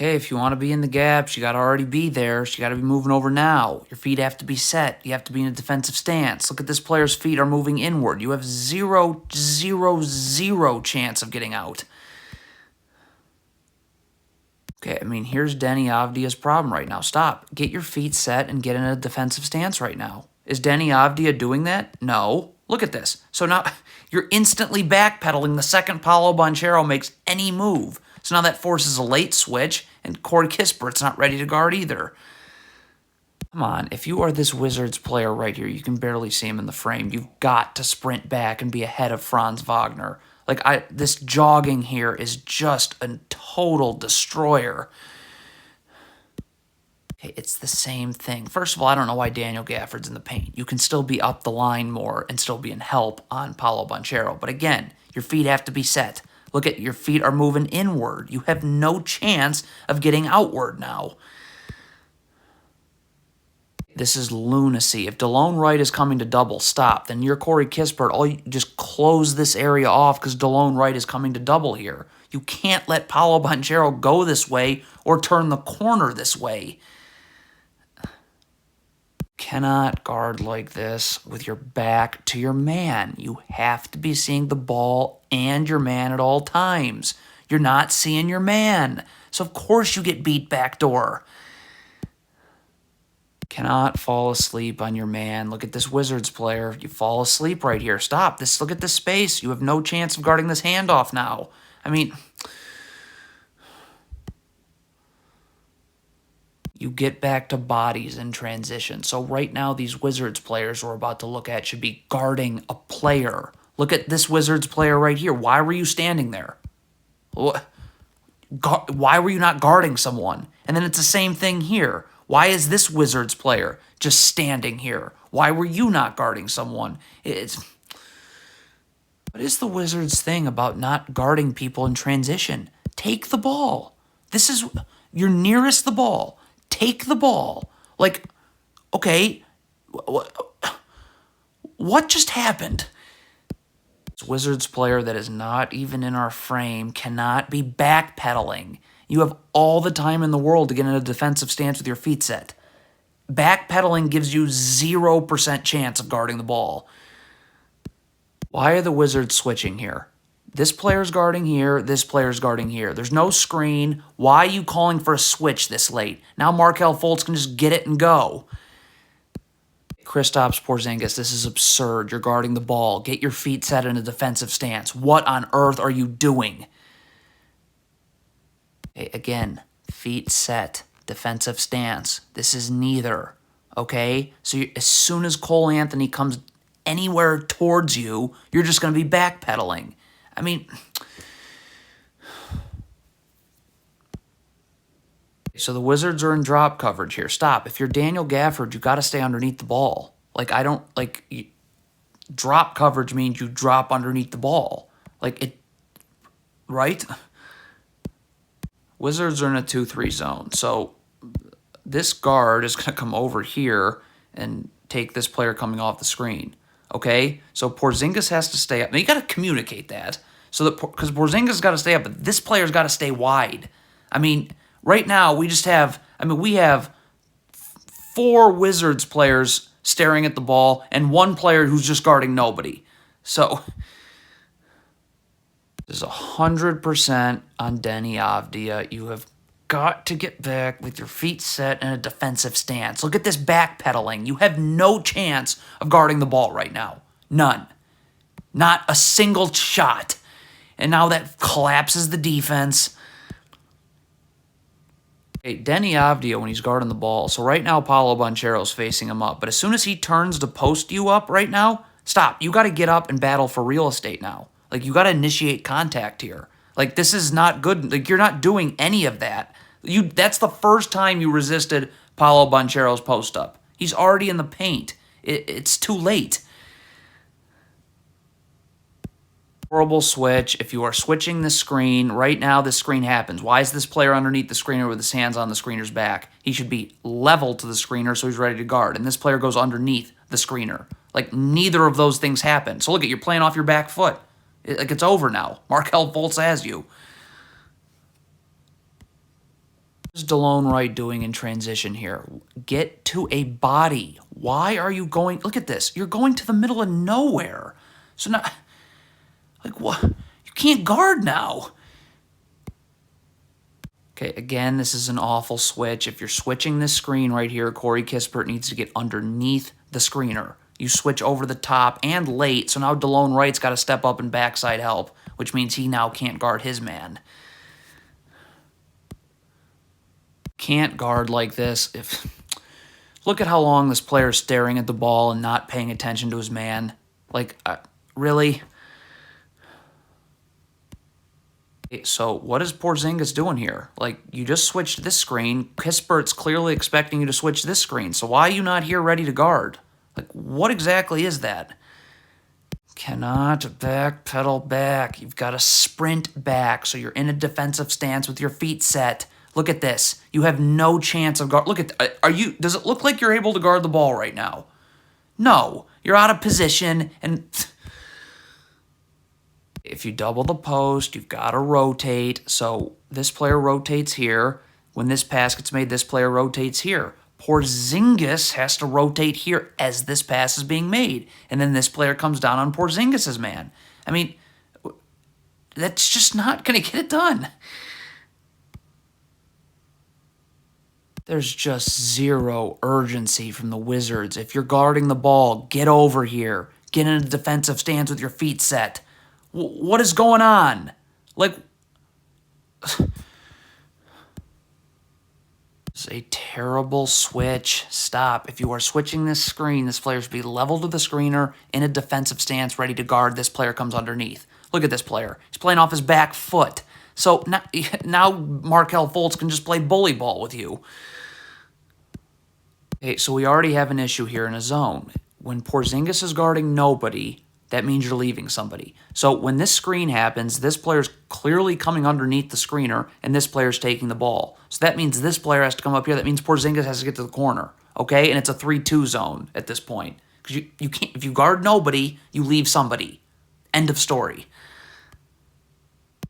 Okay, if you want to be in the gaps, you got to already be there. So you got to be moving over now. Your feet have to be set. You have to be in a defensive stance. Look at this player's feet are moving inward. You have zero chance of getting out. Okay, I mean, here's Deni Avdia's problem right now. Stop. Get your feet set and get in a defensive stance right now. Is Deni Avdia doing that? No. Look at this. So now you're instantly backpedaling the second Paulo Banchero makes any move. So now that forces a late switch, and Corey Kispert's not ready to guard either. Come on, if you are this Wizards player right here, you can barely see him in the frame. You've got to sprint back and be ahead of Franz Wagner. This jogging here is just a total destroyer. Okay, it's the same thing. First of all, I don't know why Daniel Gafford's in the paint. You can still be up the line more and still be in help on Paulo Banchero. But again, your feet have to be set. Look at your feet are moving inward. You have no chance of getting outward now. This is lunacy. If DeLone Wright is coming to double, stop. Then you're Corey Kispert. You just close this area off because DeLone Wright is coming to double here. You can't let Paulo Banchero go this way or turn the corner this way. Cannot guard like this with your back to your man. You have to be seeing the ball and your man at all times. You're not seeing your man. So of course you get beat backdoor. Cannot fall asleep on your man. Look at this Wizards player. You fall asleep right here. Stop. Look at this space. You have no chance of guarding this handoff now. I mean, you get back to bodies in transition. So right now, these Wizards players we're about to look at should be guarding a player. Look at this Wizards player right here. Why were you standing there? Why were you not guarding someone? And then it's the same thing here. Why is this Wizards player just standing here? Why were you not guarding someone? What is the Wizards thing about not guarding people in transition? Take the ball. You're nearest the ball. Take the ball. Okay, what just happened? This Wizards player that is not even in our frame cannot be backpedaling. You have all the time in the world to get in a defensive stance with your feet set. Backpedaling gives you 0% chance of guarding the ball. Why are the Wizards switching here? This player's guarding here, this player's guarding here. There's no screen. Why are you calling for a switch this late? Now Markelle Fultz can just get it and go. Kristaps Porzingis, this is absurd. You're guarding the ball. Get your feet set in a defensive stance. What on earth are you doing? Okay, again, feet set, defensive stance. This is neither, okay? So as soon as Cole Anthony comes anywhere towards you, you're just going to be backpedaling. I mean, so the Wizards are in drop coverage here. Stop. If you're Daniel Gafford, you got to stay underneath the ball. Drop coverage means you drop underneath the ball. Right? Wizards are in a 2-3 zone. So this guard is going to come over here and take this player coming off the screen. Okay, so Porzingis has to stay up. Now, you got to communicate that because Porzingis got to stay up, but this player's got to stay wide. I mean, right now we have 4 Wizards players staring at the ball and 1 player who's just guarding nobody. So this is 100% on Deni Avdia. You have got to get back with your feet set in a defensive stance. Look at this backpedaling. You have no chance of guarding the ball right now. None. Not a single shot. And now that collapses the defense. Okay, Deni Avdia when he's guarding the ball. So right now Paulo Banchero's facing him up. But as soon as he turns to post you up right now, stop. You got to get up and battle for real estate now. You got to initiate contact here. This is not good. You're not doing any of that. That's the first time you resisted Paulo Banchero's post-up. He's already in the paint. It's too late. Horrible switch. If you are switching the screen, right now this screen happens. Why is this player underneath the screener with his hands on the screener's back? He should be level to the screener so he's ready to guard. And this player goes underneath the screener. Neither of those things happen. So look, you're playing off your back foot. It's over now. Markelle Fultz has you. What's DeLone Wright doing in transition here? Get to a body. Why are you going? Look at this. You're going to the middle of nowhere. So now, like, what? You can't guard now. Okay, again, this is an awful switch. If you're switching this screen right here, Corey Kispert needs to get underneath the screener. You switch over the top and late, so now DeLone Wright's got to step up and backside help, which means he now can't guard his man. Can't guard like this. Look at how long this player's staring at the ball and not paying attention to his man. Like, really? So what is Porzingis doing here? Like, you just switched this screen. Kispert's clearly expecting you to switch this screen. So why are you not here ready to guard? Like, what exactly is that? Cannot backpedal back. You've got to sprint back. So you're in a defensive stance with your feet set. Look at this. You have no chance of guard. Look at, does it look like you're able to guard the ball right now? No. You're out of position and... If you double the post, you've got to rotate. So this player rotates here. When this pass gets made, this player rotates here. Porzingis has to rotate here as this pass is being made. And then this player comes down on Porzingis' man. I mean, that's just not going to get it done. There's just zero urgency from the Wizards. If you're guarding the ball, get over here. Get in a defensive stance with your feet set. What is going on? Like, it's a terrible switch. Stop. If you are switching this screen, this player should be level to the screener in a defensive stance, ready to guard. This player comes underneath. Look at this player. He's playing off his back foot. So now Markelle Fultz can just play bully ball with you. Okay, so we already have an issue here in a zone. When Porzingis is guarding nobody, that means you're leaving somebody. So when this screen happens, this player's clearly coming underneath the screener, and this player's taking the ball. So that means this player has to come up here. That means Porzingis has to get to the corner, okay? And it's a 3-2 zone at this point. Because you can't, if you guard nobody, you leave somebody. End of story.